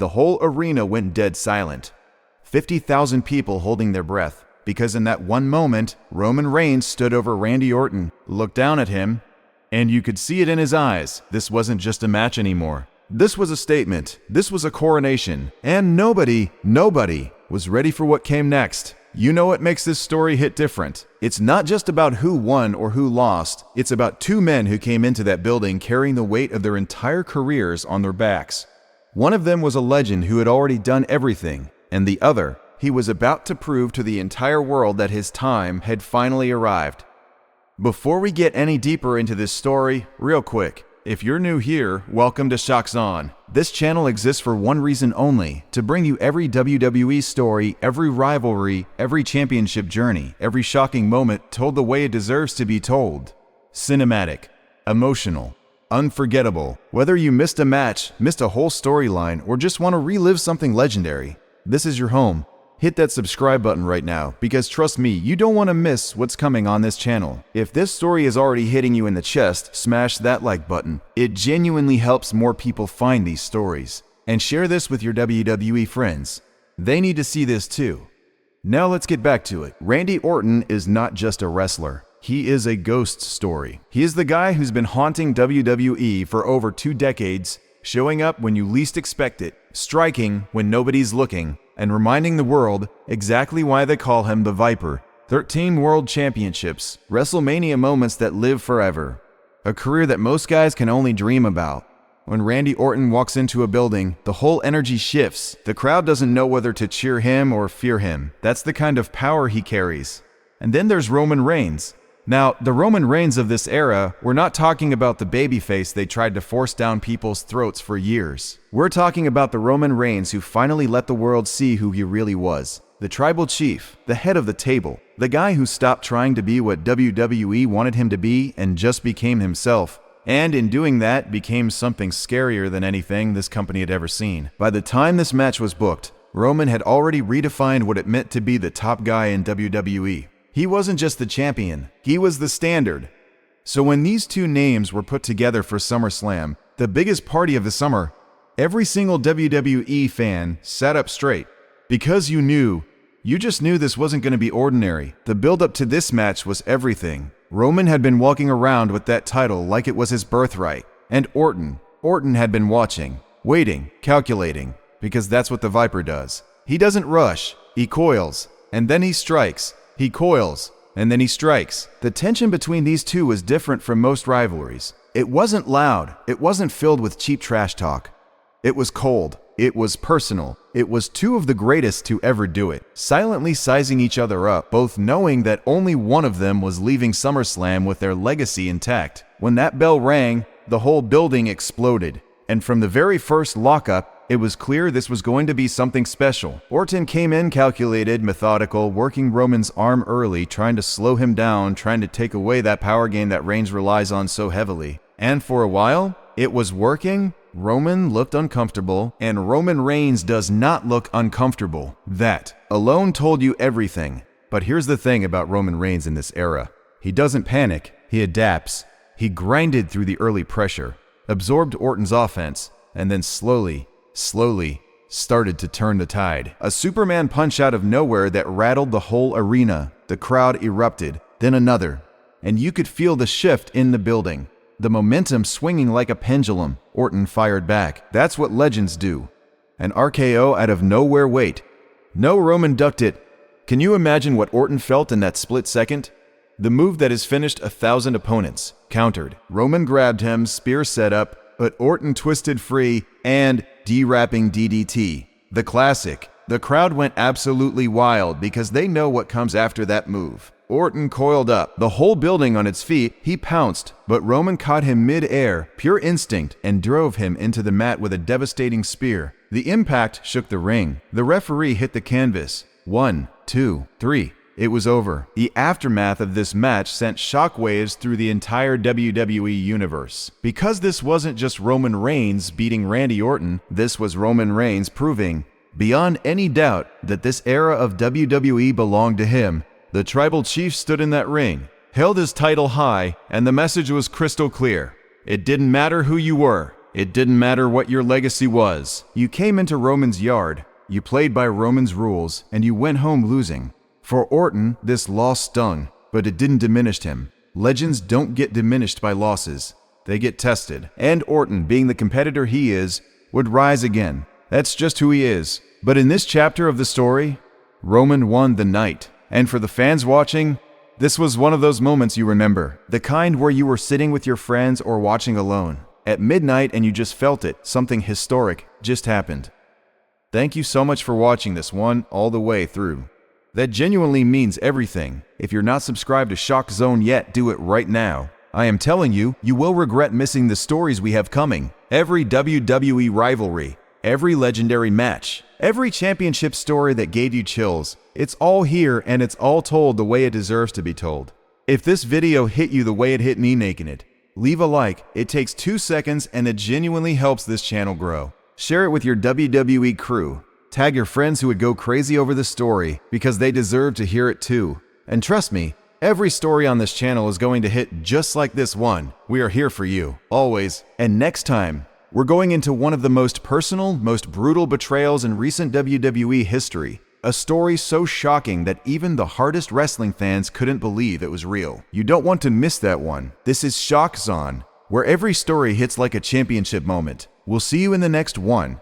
The whole arena went dead silent. 50,000 people holding their breath, because in that one moment, Roman Reigns stood over Randy Orton, looked down at him, and you could see it in his eyes. This wasn't just a match anymore. This was a statement. This was a coronation. And nobody was ready for what came next. You know what makes this story hit different? It's not just about who won or who lost. It's about two men who came into that building carrying the weight of their entire careers on their backs. One of them was a legend who had already done everything, and the other, he was about to prove to the entire world that his time had finally arrived. Before we get any deeper into this story, real quick, if you're new here, welcome to Shocks On. This channel exists for one reason only, to bring you every WWE story, every rivalry, every championship journey, every shocking moment told the way it deserves to be told. Cinematic, emotional, unforgettable. Whether you missed a match, missed a whole storyline, or just want to relive something legendary, this is your home. Hit that subscribe button right now, because trust me, you don't want to miss what's coming on this channel. If this story is already hitting you in the chest, smash that like button. It genuinely helps more people find these stories. And share this with your WWE friends. They need to see this too. Now let's get back to it. Randy Orton is not just a wrestler. He is a ghost story. He is the guy who's been haunting WWE for over 2 decades, showing up when you least expect it, striking when nobody's looking, and reminding the world exactly why they call him the Viper. 13 world championships, WrestleMania moments that live forever. A career that most guys can only dream about. When Randy Orton walks into a building, the whole energy shifts. The crowd doesn't know whether to cheer him or fear him. That's the kind of power he carries. And then there's Roman Reigns. Now, the Roman Reigns of this era, we're not talking about the babyface they tried to force down people's throats for years. We're talking about the Roman Reigns who finally let the world see who he really was. The tribal chief, the head of the table, the guy who stopped trying to be what WWE wanted him to be and just became himself. And in doing that, became something scarier than anything this company had ever seen. By the time this match was booked, Roman had already redefined what it meant to be the top guy in WWE. He wasn't just the champion, he was the standard. So when these two names were put together for SummerSlam, the biggest party of the summer, every single WWE fan sat up straight. Because you just knew this wasn't going to be ordinary. The build-up to this match was everything. Roman had been walking around with that title like it was his birthright. And Orton had been watching, waiting, calculating, because that's what the Viper does. He doesn't rush, he coils, and then he strikes. He coils, and then he strikes. The tension between these two was different from most rivalries. It wasn't loud. It wasn't filled with cheap trash talk. It was cold. It was personal. It was two of the greatest to ever do it, silently sizing each other up, both knowing that only one of them was leaving SummerSlam with their legacy intact. When that bell rang, the whole building exploded. And from the very first lockup, it was clear this was going to be something special. Orton came in calculated, methodical, working Roman's arm early, trying to slow him down, trying to take away that power game that Reigns relies on so heavily. And for a while, it was working. Roman looked uncomfortable, and Roman Reigns does not look uncomfortable. That alone told you everything. But here's the thing about Roman Reigns in this era. He doesn't panic, he adapts. He grinded through the early pressure, absorbed Orton's offense, and then slowly started to turn the tide. A Superman punch out of nowhere that rattled the whole arena. The crowd erupted, then another, and you could feel the shift in the building. The momentum swinging like a pendulum. Orton fired back. That's what legends do. An RKO out of nowhere. Wait. No, Roman ducked it. Can you imagine what Orton felt in that split second? The move that has finished 1,000 opponents. Countered. Roman grabbed him, spear set up, but Orton twisted free and de-wrapping DDT. The classic. The crowd went absolutely wild because they know what comes after that move. Orton coiled up, the whole building on its feet. He pounced, but Roman caught him mid-air, pure instinct, and drove him into the mat with a devastating spear. The impact shook the ring. The referee hit the canvas. 1, 2, 3. It was over. The aftermath of this match sent shockwaves through the entire WWE universe. Because this wasn't just Roman Reigns beating Randy Orton, this was Roman Reigns proving, beyond any doubt, that this era of WWE belonged to him. The tribal chief stood in that ring, held his title high, and the message was crystal clear. It didn't matter who you were. It didn't matter what your legacy was. You came into Roman's yard, you played by Roman's rules, and you went home losing. For Orton, this loss stung, but it didn't diminish him. Legends don't get diminished by losses. They get tested. And Orton, being the competitor he is, would rise again. That's just who he is. But in this chapter of the story, Roman won the night. And for the fans watching, this was one of those moments you remember. The kind where you were sitting with your friends or watching alone at midnight and you just felt it. Something historic just happened. Thank you so much for watching this one all the way through. That genuinely means everything. If you're not subscribed to Shock Zone yet, do it right now. I am telling you, you will regret missing the stories we have coming. Every WWE rivalry, every legendary match, every championship story that gave you chills. It's all here and it's all told the way it deserves to be told. If this video hit you the way it hit me making it, leave a like. It takes 2 seconds and it genuinely helps this channel grow. Share it with your WWE crew. Tag your friends who would go crazy over the story because they deserve to hear it too. And trust me, every story on this channel is going to hit just like this one. We are here for you, always. And next time, we're going into one of the most personal, most brutal betrayals in recent WWE history. A story so shocking that even the hardest wrestling fans couldn't believe it was real. You don't want to miss that one. This is Shock Zone, where every story hits like a championship moment. We'll see you in the next one.